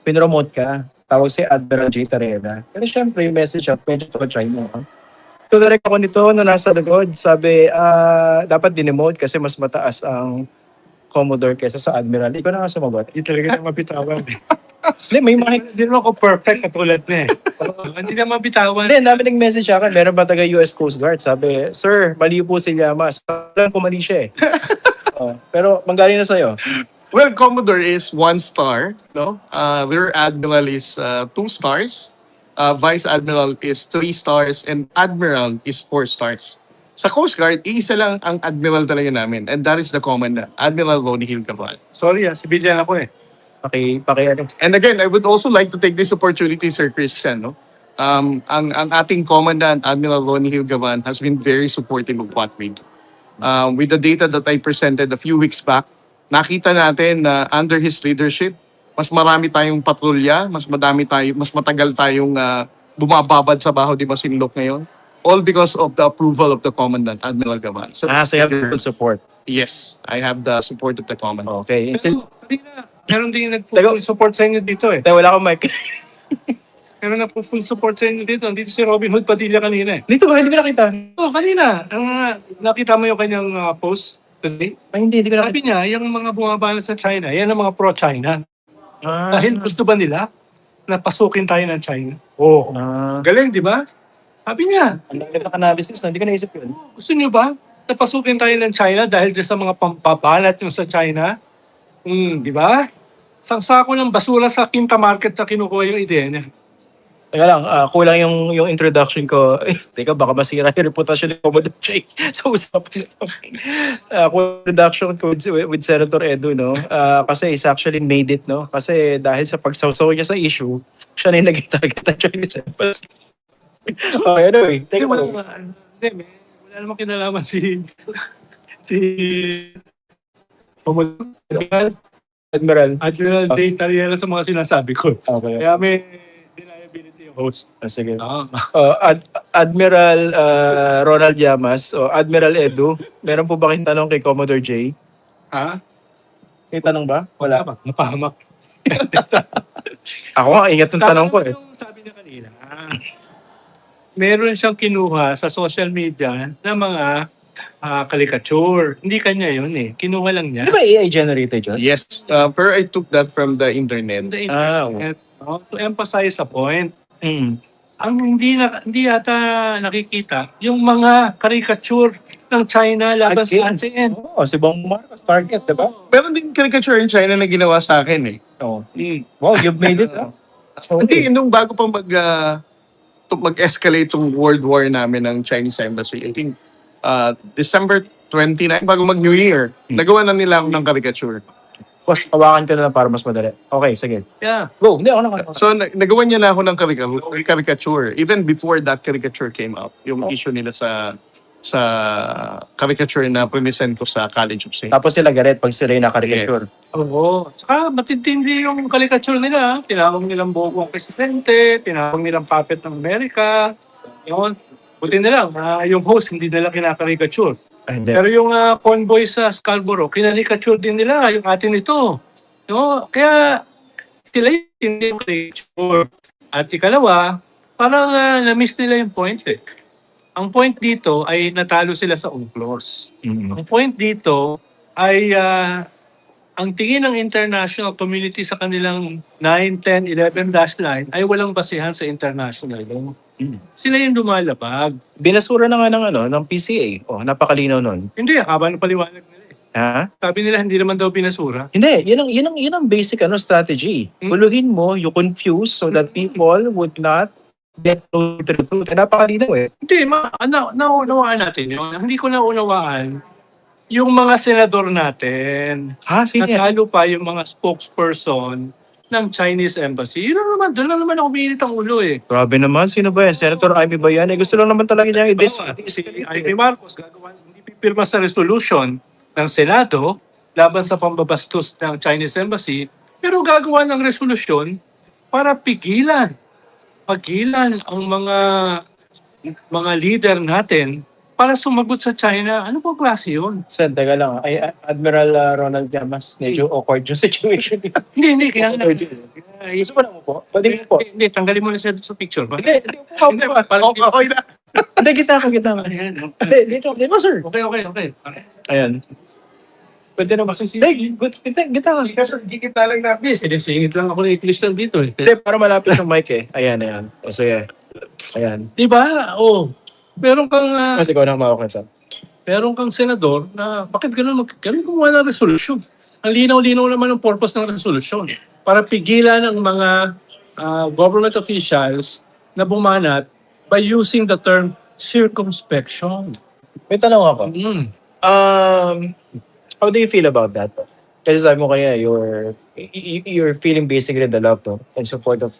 pinromote ka. Tawag si Admiral J. Tareda. Pero syempre, yung message up, medyo to China. So, direct ako nito no nasa likod. Sabi, dapat dinemote kasi mas mataas ang Commodore kesa sa Admiral. Ikaw na nga sumagot. Hindi talaga na mabitawan. Hindi, may mga... Hindi naman ako perfect katulad na eh. Hindi na mabitawan. Hindi, dami nag-message sa akin. Meron ba taga US Coast Guard? Sabi, Sir, mali po si Llamas. Alam ko mali siya eh. Pero manggaling na sa'yo. Well, Commodore is 1 star, no? Rear Admiral is 2 stars. Vice Admiral is 3 stars. And Admiral is 4 stars. Sa Coast Guard, iisa lang ang Admiral talaga namin. And that is the Commandant, Admiral Ronnie Hill Cabal. Sorry civilian ako eh. Ano. And again, I would also like to take this opportunity, Sir Christian, no? Ang ating Commandant, Admiral Ronnie Hill Cabal, has been very supportive of what we do. With the data that I presented a few weeks back, nakita natin na under his leadership, mas marami tayong patrolya, mas matagal tayong bumababad sa Baho de Masinloc ngayon. All because of the approval of the Commandant, Admiral Gavan. So you have full support. Yes, I have the support of the Commandant. Okay. Pero, kanina, meron din nag-full support sa inyo dito eh. Wala akong mic. Meron na full support sa inyo dito. Dito si Robin Hood Padilla kanina eh. Dito ba? Hindi ko nakita. Kanina. Nakita mo yung kanyang post today? Ay, hindi ko nakita. Sabi niya, yung mga bumabala sa China, yan ang mga pro-China. Dahil gusto ba nila na pasukin tayo ng China? Oo. Galing, di ba? Sabi niya. Ang lalim ng analysis, hindi ko naisip yun. Gusto niyo ba na pasukin tayo ng China dahil dyan sa mga pampabalat nyo sa China? Di ba? Isang sako ng basura sa Quinta Market na kinukuha yung ideya niya. Teka lang, kulang yung introduction ko. Teka, baka masira yung reputasyon ni Commodore J sa usapan ito. Introduction ko with Senator Edu, no? Kasi he's actually made it, no? Kasi dahil sa pagsawsaw niya sa issue, siya na yung naging target ng Chinese Embassy. Okay, anyway. Teka mo. Wala namang kinalaman si Admiral Day Tariela sa mga sinasabi ko. Okay. Kaya may deniability yung host. Sige. Admiral Ronald Llamas o Admiral Edu, meron po ba kayong tanong kay Commodore J? Ha? May tanong ba? Wala. Napahamak. Ako nga, ingat yung tanong ko eh. Yung sabi niya kanina, meron siyang kinuha sa social media na mga caricature. Hindi kanya yun eh. Kinuha lang niya. Di ba AI generated yun? Yes, pero I took that from the internet. The internet, to emphasize a point. Mm. Ang hindi yata nakikita, yung mga caricature ng China laban sa atin. Oo, si Bong Marcos, target, di ba? Meron din caricature in China na ginawa sa akin eh. Oo. Wow, you've made it, ha? Hindi, nung bago pa mag-escalate yung World War namin ng Chinese Embassy, I think December 29, bago mag-New Year, nagawa na nila ako ng caricature. Boss, hawakan ka na lang para mas madali. Okay, sige. Yeah. Go, hindi ako naman. So, nagawa niya na ako ng caricature. Even before that caricature came out, yung issue nila sa caricature na present ko sa College of St. Tapos sila garet pag sila yung nakaricature. Oo. Saka matintindi yung caricature nila. Tinawag nilang bobo ang presidente, tinawag nilang puppet ng Amerika. Yun. Buti na lang, yung host hindi nila kinakarikature. Pero yung convoy sa Scarborough, kinarikature din nila yung atin ito. No? Kaya sila hindi yung caricature. At ikalawa, parang na-miss nila yung point eh. Ang point dito ay natalo sila sa UNCLOS. Ang point dito ay ang tingin ng international community sa kanilang 9, 10, 11 dash line ay walang basihan sa international law. Sila yung lumalabag. Binasura na nga ng PCA. Oh, napakalinaw nun. Hindi, haba ng paliwanag nila eh. Ha? Sabi nila hindi naman daw binasura. Hindi, yun ang basic strategy. Hulugin mo, you confuse so that people would not get to the truth. Napakalinaw eh. Hindi, naunawaan natin yun. Hindi ko naunawaan yung mga senador natin. Sige. Natalo pa yung mga spokesperson ng Chinese Embassy. Doon lang naman ako binilit ang ulo eh. Grabe naman, sino ba yan? Senator Amy ba yan? Gusto lang naman talaga niya Si Amy Marcos, hindi pipirma sa resolution ng Senado laban sa pambabastos ng Chinese Embassy, pero gagawa ng resolusyon para pagilan ang mga leader natin para sumagot sa China. Ano pong klase yun? Sen, teka lang. Ay, Admiral Ronald Llamas, medyo awkward yung situation. Hindi, kaya na. Awkward yun. Gusto mo na mo po? Pwede mo po. Hindi, tanggalin mo na siya sa picture. Hindi po. Hindi ba? Parang- Okay na. Hindi, kita ka. Ayan, Hindi, dito, sir. Okay. Ayan. Pwede na ba? Hindi, kita ka. Kasi gigita lang natin. Hindi, sinisingit lang ako ng English lang dito eh. Hindi, para malapit yung mic eh. Ayan. O, sige. Ayan. Di ba? Oh. Meron kang Kasi ikaw nang mawak na meron kang senador na bakit ganun gumawa ng resolution? Ang linaw-linaw naman ang purpose ng resolution para pigilan ang mga government officials na bumanat by using the term circumspection. May tanong ako. How do you feel about that? Kasi sabi mo kanina, you're feeling basically the love to and support of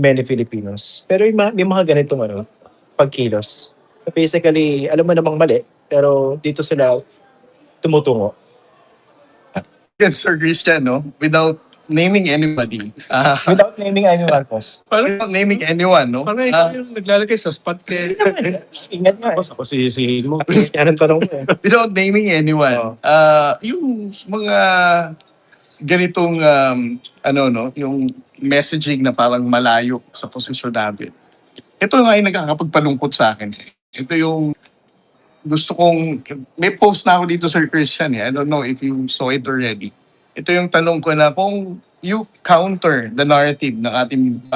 many Filipinos. Pero may mga ganitong pagkilos. Basically, alam mo namang mali, pero dito sila tumutungo. Yes, Sir Christian, no? Without naming anybody. Without naming any Marcos. Without naming anyone, no? Parang ikaw yung naglalagay sa spot kay... Ingat nga. Tapos ako sisihin mo. Yan ang tanong ko. Without naming anyone. Yung mga ganitong, yung messaging na parang malayo sa posisyon natin. Ito nga yung nakakapagpalungkot sa akin. Ito yung gusto kong, may post na ako dito, Sir Christian. I don't know if you saw it already. Ito yung tanong ko na kung you counter the narrative ng ating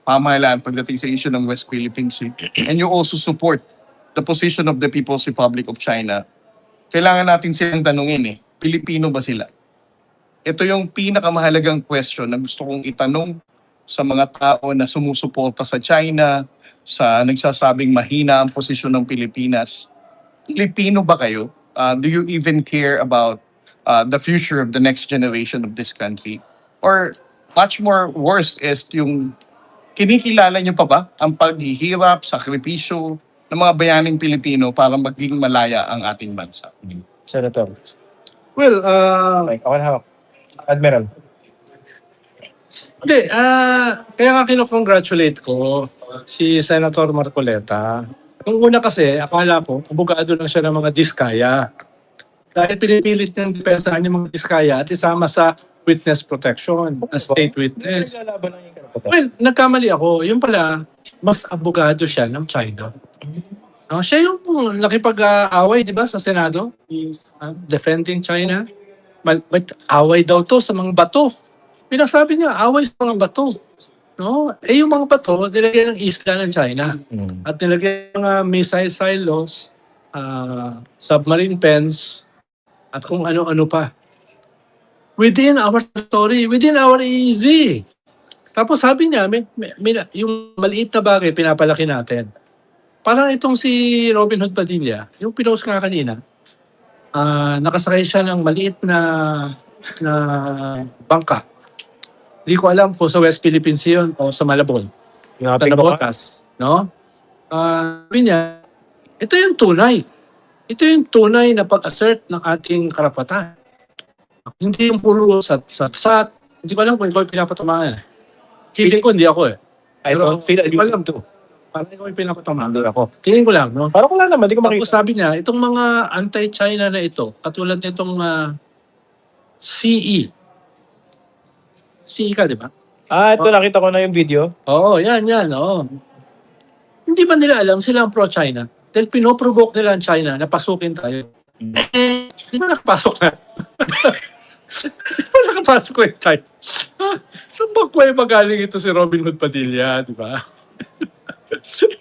pamahalaan pagdating sa issue ng West Philippine Sea and you also support the position of the People's Republic of China, kailangan natin silang tanungin Pilipino ba sila? Ito yung pinakamahalagang question na gusto kong itanong sa mga tao na sumusuporta sa China, sa nagsasabing mahina ang posisyon ng Pilipinas. Pilipino ba kayo? Do you even care about the future of the next generation of this country? Or much more worse is yung kinikilala nyo pa ba ang paghihirap, sakripisyo ng mga bayaning Pilipino para maging malaya ang ating bansa? Senator. Well, Mike, ako na hawak. Admiral. hindi, kaya nga kinukongratulate ko si Senator Marcoleta. Nung una kasi, akala ko, abogado lang siya ng mga diskaya. Dahil pinipilit niyang depensahan yung mga diskaya at isama sa witness protection, a state witness. Naglalaban lang yung karapatan. Well, nagkamali ako. Yung pala, mas abogado siya ng China. Siya yung nakipag-away, di ba, sa Senado? Defending China. But away daw to sa mga bato. Pinasabi niya, away sa mga bato. No? Yung mga bato, nilagyan ng isla ng China. At nilagyan ng missile silos, submarine pens, at kung ano-ano pa. Within our territory, within our EEZ. Tapos sabi niya, yung maliit na bagay, pinapalaki natin. Parang itong si Robin Hood Padilla, yung pinost nga kanina, nakasakay siya ng maliit na bangka. Di ko alam kung sa West Philippine Sea yun o sa Malabon. Sa Nabotas. No? Sabi niya, ito yung tunay. Ito yung tunay na pag-assert ng ating karapatan. Hindi yung puro sat-sat. Hindi ko alam kung ikaw yung pinapatamaan. Feeling ko hindi ako I don't feel alam to. Parang ikaw yung pinapatamaan. Hindi ako. Tingin ko lang, no? Parang ko lang naman, di ko Tapos makita. sabi niya, itong mga anti-China na ito, katulad nitong CE. CE ka, di ba? Ito nakita ko na yung video. Oo, yan, oo. Hindi ba nila alam sila ang pro-China? Dahil pinoprovoke nila ang China na pasukin tayo. Di ba nakapasok na? Di ba nakapasok yung China? Saan ba kuya magaling ito si Robin Hood Padilla, di ba?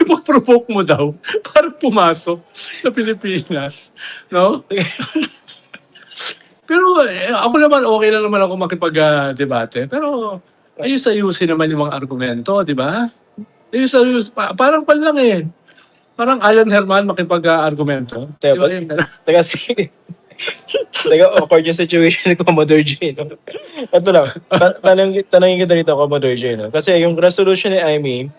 Ipoprovoke mo daw para pumasok sa Pilipinas. No? Pero ako naman, okay lang naman ako makipag-debate. Pero ayos-ayusin naman yung mga argumento, di ba? Ayos-ayus. Parang pan lang Parang Alan Herman makipag-argumento. Teka, awkward yung situation ni Commodore J. No? Ito lang, tanongin kita dito, Commodore J. No? Kasi yung resolution ni IME,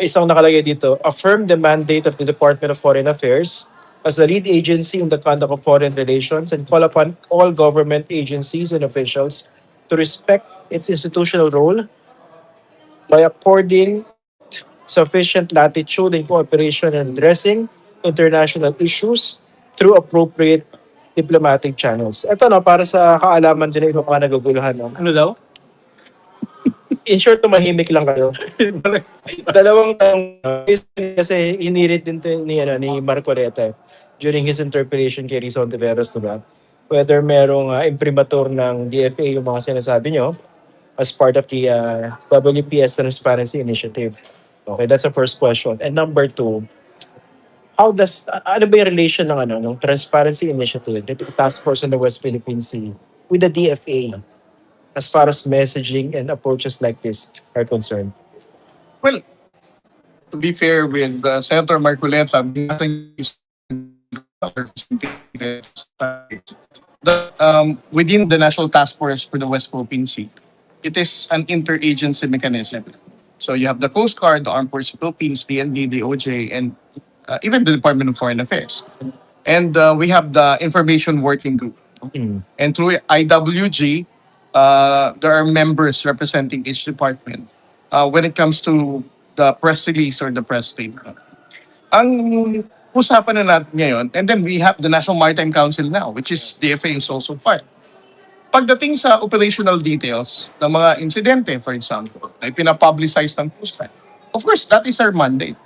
isang nakalagay dito, affirm the mandate of the Department of Foreign Affairs as the lead agency in the conduct of foreign relations and call upon all government agencies and officials to respect its institutional role by according sufficient latitude in cooperation and addressing international issues through appropriate diplomatic channels. Ito no, para sa kaalaman din ng ibang mga naguguluhan. No? Ano daw? In short, tumahimik lang kayo. Dalawang tanong kasi inirit din to ni Marcoleta during his interpellation kay Rizon Tiveros, diba? Whether merong imprimatur ng DFA yung mga sinasabi nyo as part of the WPS Transparency Initiative. Okay, that's the first question. And number two, ano ba yung relation ng Transparency Initiative, the task force on the West Philippine Sea, with the DFA as far as messaging and approaches like this are concerned? Well, to be fair with Senator Marcoleta, within the National Task Force for the West Philippine Sea, it is an interagency mechanism. So you have the Coast Guard, the Armed Forces of the Philippines, DND, DOJ, and even the Department of Foreign Affairs. And we have the Information Working Group. And through IWG, there are members representing each department when it comes to the press release or the press statement. Ang usapan na natin ngayon, and then we have the National Maritime Council now, which is DFA is also part. Pagdating sa operational details ng mga insidente, for example, ay pinapublicize ng Coast Guard. Of course, that is our mandate.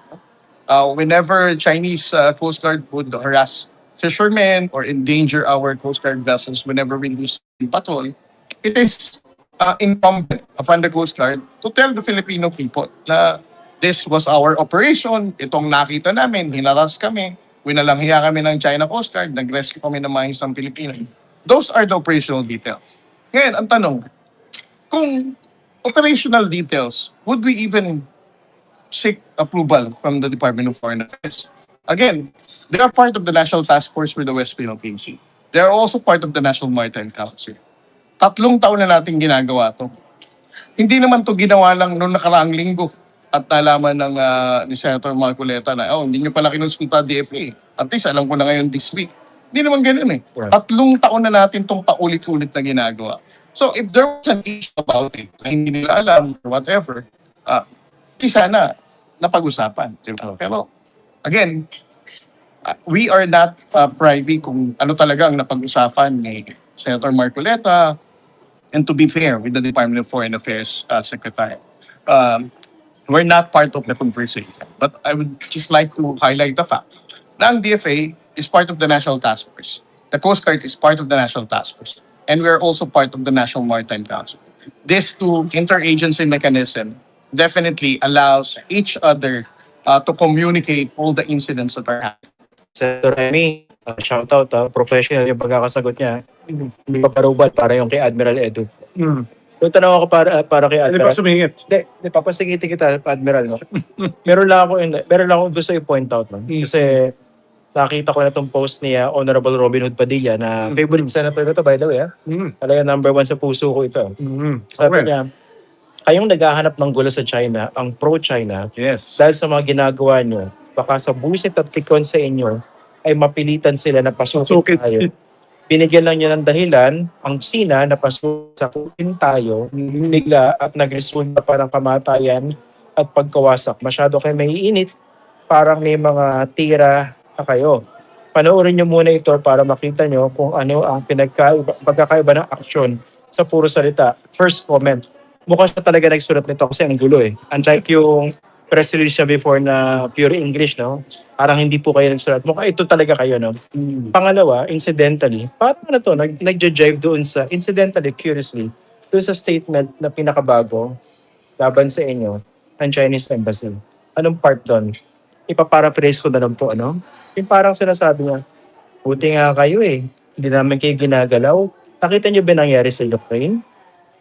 Whenever Chinese Coast Guard would harass fishermen or endanger our Coast Guard vessels whenever we lose patrol, it is incumbent upon the Coast Guard to tell the Filipino people na this was our operation, itong nakita namin, hinaras kami, winalanghiya kami ng China Coast Guard, nag-rescue kami ng mga isang Pilipino. Those are the operational details. Ngayon, ang tanong, kung operational details, would we even seek approval from the Department of Foreign Affairs? Again, they are part of the National Task Force for the West Philippine Sea. They are also part of the National Maritime Council. 3 taon na natin ginagawa to. Hindi naman to ginawa lang noong nakaraang linggo at nalaman ng ni Senator Marcoleta na, hindi nyo pala kinonsulta DFA. At least alam ko na ngayon this week. Hindi naman ganun eh. 3 taon na natin itong paulit-ulit na ginagawa. So if there was an issue about it na hindi nila alam or whatever, di sana napag-usapan. Diba? Pero again, we are not privy kung ano talaga ang napag-usapan ni Senator Marcoleta, and to be fair with the Department of Foreign Affairs Secretary. We're not part of the conversation. But I would just like to highlight the fact na ang DFA is part of the National Task Force. The Coast Guard is part of the National Task Force. And we're also part of the National Maritime Council. This two interagency mechanism definitely allows each other to communicate all the incidents that are happening. Senator Remy, shout out, professional yung pagkakasagot niya. Hindi pa parubal para yung kay Admiral Edu. Yung tanong ako para kay Hindi Admiral. pa sumingit. Hindi, papasigitin kita, Admiral. No? meron lang ako gusto i-point out. No? Kasi nakita ko na itong post ni Honorable Robin Hood Padilla na favorite senator ko ito, by the way. Talaga number 1 sa puso ko ito. Sabi niya, kayong naghahanap ng gulo sa China, ang pro-China, Yes. dahil sa mga ginagawa nyo, baka sa buwisit at pikon sa inyo, ay mapilitan sila na pasukin tayo. Binigyan lang niya ng dahilan, ang Sina na pasukin tayo, bigla at nag-resulta parang kamatayan at pagkawasak. Masyado kayo may init, parang may mga tira na kayo. Panoorin nyo muna ito para makita nyo kung ano ang pagkakaiba ng aksyon sa puro salita. First comment, mukhang siya talaga nagsulat nito kasi ang gulo eh. Unlike yung press release siya before na pure English, no? Parang hindi po kayo nagsulat. Mukhang ito talaga kayo, no? Pangalawa, incidentally, parang ano to, nag-jive doon sa, incidentally, curiously, doon sa statement na pinakabago laban sa inyo ng Chinese Embassy. Anong part doon? Ipaparaphrase ko na lang po, ano? Yung parang sinasabi niya, buti nga kayo eh. Hindi namin kayo ginagalaw. Nakita niyo ba nangyari sa Ukraine?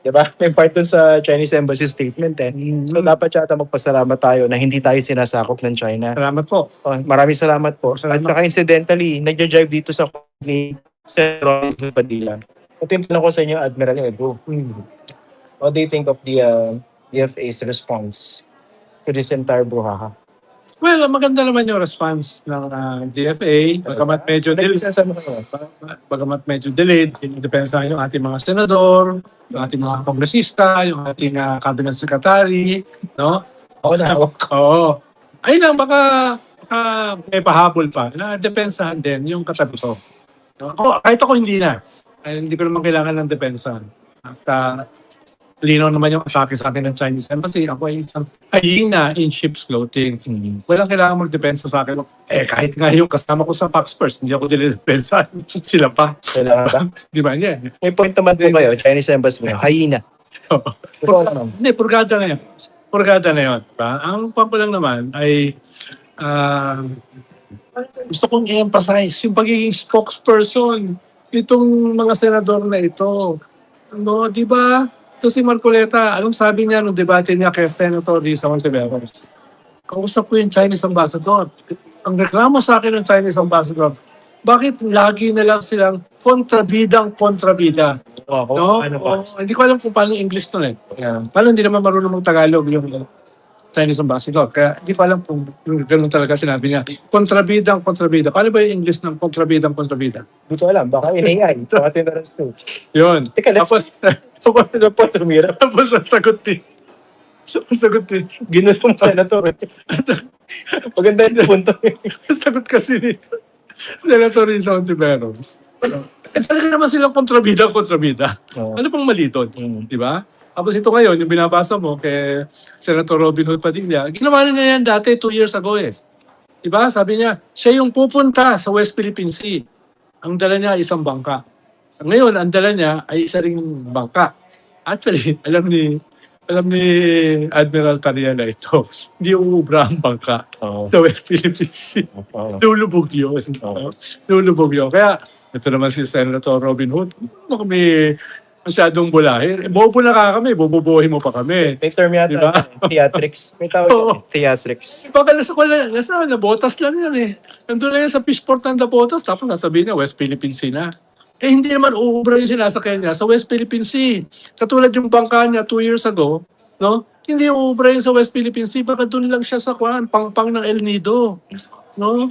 Diba? May part dun sa Chinese Embassy statement eh. So dapat yata magpasalamat tayo na hindi tayo sinasakop ng China. Salamat po. Maraming salamat po. At Salamat. saka incidentally, nagja-jive dito sa ni Senator Padilla. Ito yung tanong ko sa inyo, Admiral Edu. What do you think of the DFA's response to this entire brouhaha? Well, maganda naman yung response ng DFA. Bagamat medyo delayed. Bagamat medyo delayed, depende sa yung ating mga senador, yung ating mga kongresista, yung ating cabinet secretary, no? Ako na. Oo. Ayun lang, baka may pahabol pa na depensahan din yung katabi ko. Kahit ako hindi na. Hindi ko naman kailangan ng depensahan. At lino naman yung atake sa akin ng Chinese Embassy. Ako ay isang hyena in sheep's clothing. Walang kailangan magdepensa sa akin. Kahit nga yung kasama ko sa Fox First, hindi ako dinidepensa. Sila pa. Kailangan ba? Di ba? Yeah. May point naman po kayo, Chinese Embassy mo, hyena. Hindi, purgada na yun. Purgada na yun. Diba? Ang pampo lang naman ay gusto kong i-emphasize yung pagiging spokesperson itong mga senador na ito. No, di ba? Ito si Marcoleta, anong sabi niya nung debate niya kay Senator Risa Hontiveros? Kausap ko yung Chinese ambassador. Ang reklamo sa akin ng Chinese ambassador, bakit lagi na lang silang kontrabida? No? Hindi ko alam kung paano yung English nun eh. Paano hindi naman marunong mag-Tagalog yung Chinese ambassador. Kaya hindi ko alam kung gano'n talaga sinabi niya. Kontrabida. Paano ba yung English ng kontrabida? Hindi ko alam, baka in AI. Baka tinaras to. Yun. Teka, let's... Tapos, Ano po, tumira? tapos ang sagot din. Ginulong senator. Maganda yung punto. Ang sagot kasi ni Senator Risa Hontiveros. Talaga naman silang kontrabida. Oo. Ano pang mali doon? Di ba? Tapos ito ngayon, yung binabasa mo kay Senator Robin Hood Padilla, ginawa na niya yan dati 2 years ago eh. Diba? Sabi niya, siya yung pupunta sa West Philippine Sea. Ang dala niya ay isang bangka. Ngayon, ang dala niya ay isa ring bangka. Actually, alam ni Admiral Tariela ito, hindi uubra ang bangka sa West Philippine Sea. Lulubog yun. Kaya, ito naman si Senator Robin Hood, kami masyadong bulahin. Bobo na kami, bobobohin mo pa kami. May term yata, Diba? theatrics. May tawag Oo. yun, theatrics. Baka nasa Nabotas lang yan eh. Nandun lang yan sa fishport ng Nabotas, tapos nasabihin niya West Philippine Sea na. Hindi naman uubra yung sinasakyan niya sa West Philippine Sea. Katulad yung bangka niya 2 years ago, no? Hindi uubra yung sa West Philippine Sea, baka doon lang siya sa pangpang ng El Nido. No?